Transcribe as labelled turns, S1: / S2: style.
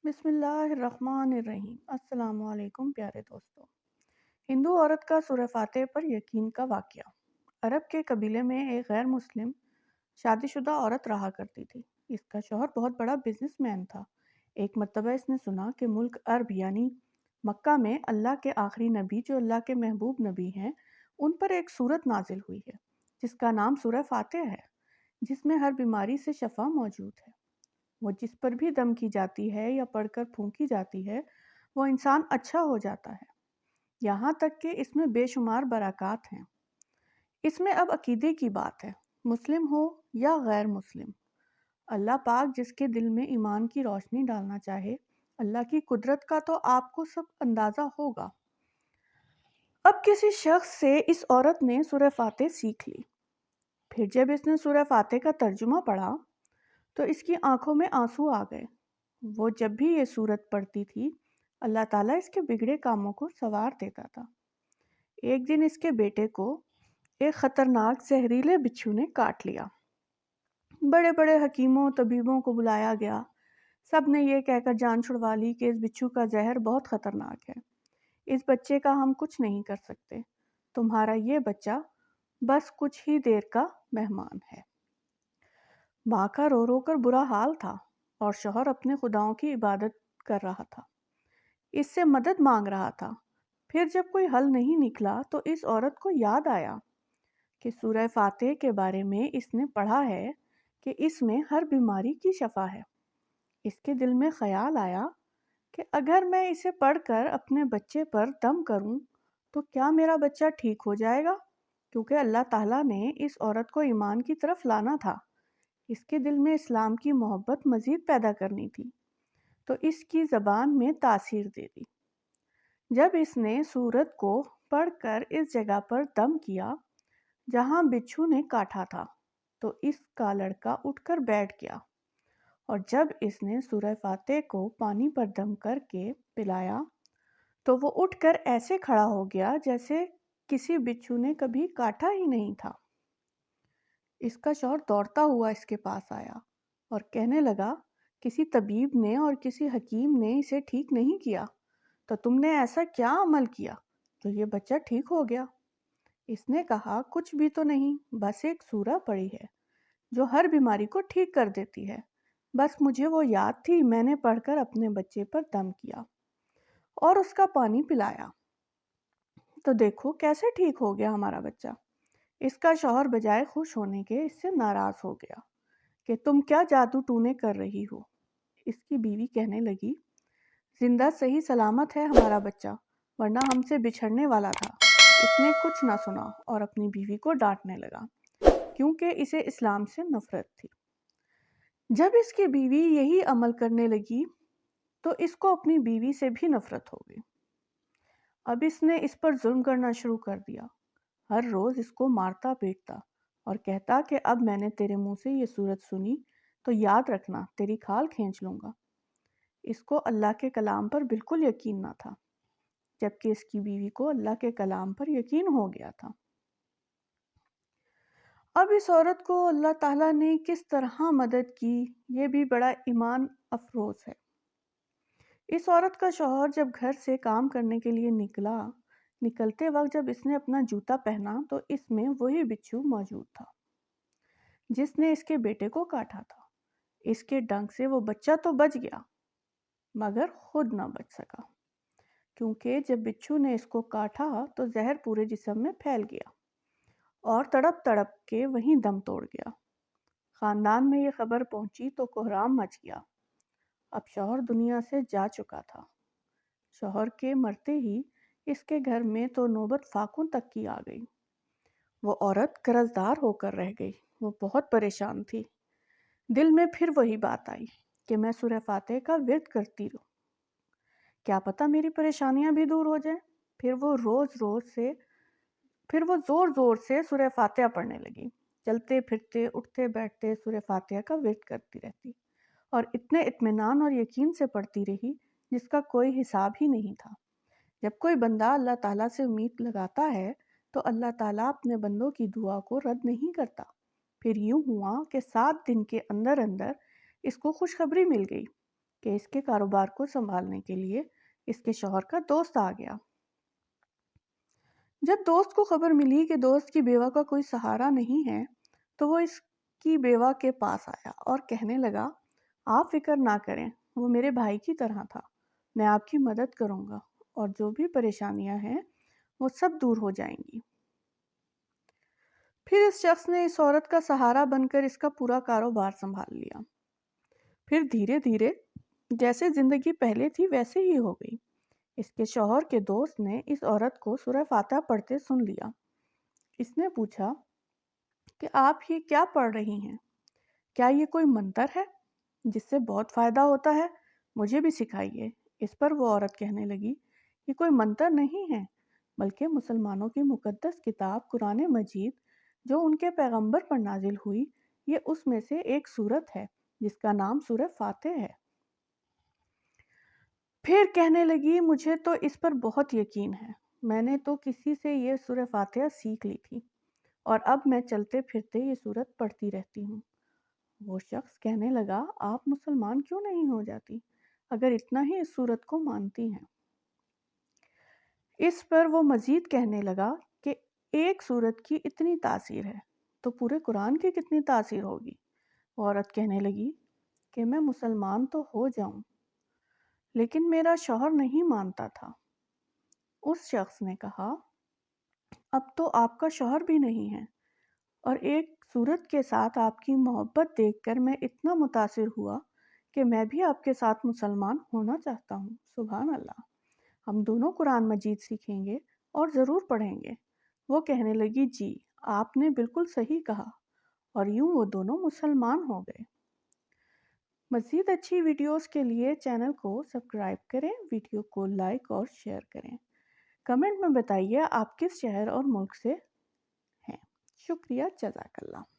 S1: بسم اللہ الرحمن الرحیم۔ السلام علیکم پیارے دوستوں۔ ہندو عورت کا سورہ فاتح پر یقین کا واقعہ۔ عرب کے قبیلے میں ایک غیر مسلم شادی شدہ عورت رہا کرتی تھی۔ اس کا شوہر بہت بڑا بزنس مین تھا۔ ایک مرتبہ اس نے سنا کہ ملک عرب یعنی مکہ میں اللہ کے آخری نبی جو اللہ کے محبوب نبی ہیں ان پر ایک سورت نازل ہوئی ہے جس کا نام سورہ فاتح ہے، جس میں ہر بیماری سے شفا موجود ہے۔ وہ جس پر بھی دم کی جاتی ہے یا پڑھ کر پھونکی جاتی ہے وہ انسان اچھا ہو جاتا ہے، یہاں تک کہ اس میں بے شمار برکات ہیں۔ اس میں اب عقیدے کی بات ہے، مسلم ہو یا غیر مسلم، اللہ پاک جس کے دل میں ایمان کی روشنی ڈالنا چاہے، اللہ کی قدرت کا تو آپ کو سب اندازہ ہوگا۔ اب کسی شخص سے اس عورت نے سورہ فاتح سیکھ لی۔ پھر جب اس نے سورہ فاتح کا ترجمہ پڑھا تو اس کی آنکھوں میں آنسو آ گئے۔ وہ جب بھی یہ سورت پڑھتی تھی اللہ تعالیٰ اس کے بگڑے کاموں کو سنوار دیتا تھا۔ ایک دن اس کے بیٹے کو ایک خطرناک زہریلے بچھو نے کاٹ لیا۔ بڑے بڑے حکیموں طبیبوں کو بلایا گیا، سب نے یہ کہہ کر جان چھڑوا لی کہ اس بچھو کا زہر بہت خطرناک ہے، اس بچے کا ہم کچھ نہیں کر سکتے، تمہارا یہ بچہ بس کچھ ہی دیر کا مہمان ہے۔ ماں کا رو رو کر برا حال تھا اور شوہر اپنے خداؤں کی عبادت کر رہا تھا، اس سے مدد مانگ رہا تھا۔ پھر جب کوئی حل نہیں نکلا تو اس عورت کو یاد آیا کہ سورہ فاتح کے بارے میں اس نے پڑھا ہے کہ اس میں ہر بیماری کی شفا ہے۔ اس کے دل میں خیال آیا کہ اگر میں اسے پڑھ کر اپنے بچے پر دم کروں تو کیا میرا بچہ ٹھیک ہو جائے گا؟ کیونکہ اللہ تعالیٰ نے اس عورت کو ایمان کی طرف لانا تھا، اس کے دل میں اسلام کی محبت مزید پیدا کرنی تھی، تو اس کی زبان میں تاثیر دے دی۔ جب اس نے سورت کو پڑھ کر اس جگہ پر دم کیا جہاں بچھو نے کاٹا تھا تو اس کا لڑکا اٹھ کر بیٹھ گیا، اور جب اس نے سورہ فاتح کو پانی پر دم کر کے پلایا تو وہ اٹھ کر ایسے کھڑا ہو گیا جیسے کسی بچھو نے کبھی کاٹا ہی نہیں تھا۔ اس کا شوہر دوڑتا ہوا اس کے پاس آیا اور کہنے لگا کسی طبیب نے اور کسی حکیم نے اسے ٹھیک نہیں کیا، تو تم نے ایسا کیا عمل کیا تو یہ بچہ ٹھیک ہو گیا؟ اس نے کہا کچھ بھی تو نہیں، بس ایک سورہ پڑھی ہے جو ہر بیماری کو ٹھیک کر دیتی ہے، بس مجھے وہ یاد تھی، میں نے پڑھ کر اپنے بچے پر دم کیا اور اس کا پانی پلایا، تو دیکھو کیسے ٹھیک ہو گیا ہمارا بچہ۔ اس کا شوہر بجائے خوش ہونے کے اس سے ناراض ہو گیا کہ تم کیا جادو ٹونے کر رہی ہو۔ اس کی بیوی کہنے لگی زندہ صحیح سلامت ہے ہمارا بچہ، ورنہ ہم سے بچھڑنے والا تھا۔ اس نے کچھ نہ سنا اور اپنی بیوی کو ڈانٹنے لگا کیونکہ اسے اسلام سے نفرت تھی۔ جب اس کی بیوی یہی عمل کرنے لگی تو اس کو اپنی بیوی سے بھی نفرت ہو گئی۔ اب اس نے اس پر ظلم کرنا شروع کر دیا، ہر روز اس کو مارتا پیٹتا اور کہتا کہ اب میں نے تیرے منہ سے یہ سورت سنی تو یاد رکھنا، تیری کھال کھینچ لوں گا۔ اس کو اللہ کے کلام پر بالکل یقین نہ تھا، جبکہ اس کی بیوی کو اللہ کے کلام پر یقین ہو گیا تھا۔ اب اس عورت کو اللہ تعالیٰ نے کس طرح مدد کی یہ بھی بڑا ایمان افروز ہے۔ اس عورت کا شوہر جب گھر سے کام کرنے کے لیے نکلتے وقت جب اس نے اپنا جوتا پہنا تو اس میں وہی بچھو موجود تھا جس نے اس کے بیٹے کو کاٹا تھا۔ اس کے ڈنک سے وہ بچہ تو بچ گیا مگر خود نہ بچ سکا، کیونکہ جب بچھو نے اس کو کاٹا تو زہر پورے جسم میں پھیل گیا اور تڑپ تڑپ کے وہیں دم توڑ گیا۔ خاندان میں یہ خبر پہنچی تو کوہرام مچ گیا۔ اب شوہر دنیا سے جا چکا تھا۔ شوہر کے مرتے ہی اس کے گھر میں تو نوبت فاقوں تک کی آ گئی۔ وہ عورت قرضدار ہو کر رہ گئی، وہ بہت پریشان تھی۔ دل میں پھر وہی بات آئی کہ میں سورہ فاتح کا ورد کرتی رہوں، کیا پتہ میری پریشانیاں بھی دور ہو جائیں۔ پھر وہ زور زور سے سورہ فاتحہ پڑھنے لگی، چلتے پھرتے اٹھتے بیٹھتے سورہ فاتحہ کا ورد کرتی رہتی اور اتنے اطمینان اور یقین سے پڑھتی رہی جس کا کوئی حساب ہی نہیں تھا۔ جب کوئی بندہ اللہ تعالیٰ سے امید لگاتا ہے تو اللہ تعالیٰ اپنے بندوں کی دعا کو رد نہیں کرتا۔ پھر یوں ہوا کہ 7 دن کے اندر اندر اس کو خوشخبری مل گئی کہ اس کے کاروبار کو سنبھالنے کے لیے اس کے شوہر کا دوست آ گیا۔ جب دوست کو خبر ملی کہ دوست کی بیوہ کا کوئی سہارا نہیں ہے تو وہ اس کی بیوہ کے پاس آیا اور کہنے لگا، آپ فکر نہ کریں، وہ میرے بھائی کی طرح تھا، میں آپ کی مدد کروں گا اور جو بھی پریشانیاں ہیں وہ سب دور ہو جائیں گی۔ پھر اس شخص نے اس عورت کا سہارا بن کر اس کا پورا کاروبار سنبھال لیا۔ پھر دھیرے دھیرے جیسے زندگی پہلے تھی ویسے ہی ہو گئی۔ اس کے شوہر کے دوست نے اس عورت کو سورہ فاتحہ پڑھتے سن لیا۔ اس نے پوچھا کہ آپ یہ کیا پڑھ رہی ہیں؟ کیا یہ کوئی منتر ہے جس سے بہت فائدہ ہوتا ہے؟ مجھے بھی سکھائیے۔ اس پر وہ عورت کہنے لگی، یہ کوئی منتر نہیں ہے بلکہ مسلمانوں کی مقدس کتاب قرآن مجید جو ان کے پیغمبر پر نازل ہوئی، یہ اس میں سے ایک سورت ہے جس کا نام سورہ فاتح ہے۔ پھر کہنے لگی، مجھے تو اس پر بہت یقین ہے، میں نے تو کسی سے یہ سورہ فاتحہ سیکھ لی تھی اور اب میں چلتے پھرتے یہ سورت پڑھتی رہتی ہوں۔ وہ شخص کہنے لگا، آپ مسلمان کیوں نہیں ہو جاتی اگر اتنا ہی اس سورت کو مانتی ہیں؟ اس پر وہ مزید کہنے لگا کہ ایک سورت کی اتنی تاثیر ہے تو پورے قرآن کی کتنی تاثیر ہوگی؟ عورت کہنے لگی کہ میں مسلمان تو ہو جاؤں لیکن میرا شوہر نہیں مانتا تھا۔ اس شخص نے کہا، اب تو آپ کا شوہر بھی نہیں ہے اور ایک سورت کے ساتھ آپ کی محبت دیکھ کر میں اتنا متاثر ہوا کہ میں بھی آپ کے ساتھ مسلمان ہونا چاہتا ہوں۔ سبحان اللہ، ہم دونوں قرآن مجید سیکھیں گے اور ضرور پڑھیں گے۔ وہ کہنے لگی، جی آپ نے بالکل صحیح کہا، اور یوں وہ دونوں مسلمان ہو گئے۔ مزید اچھی ویڈیوز کے لیے چینل کو سبسکرائب کریں، ویڈیو کو لائک اور شیئر کریں۔ کمنٹ میں بتائیے آپ کس شہر اور ملک سے ہیں۔ شکریہ، جزاک اللہ۔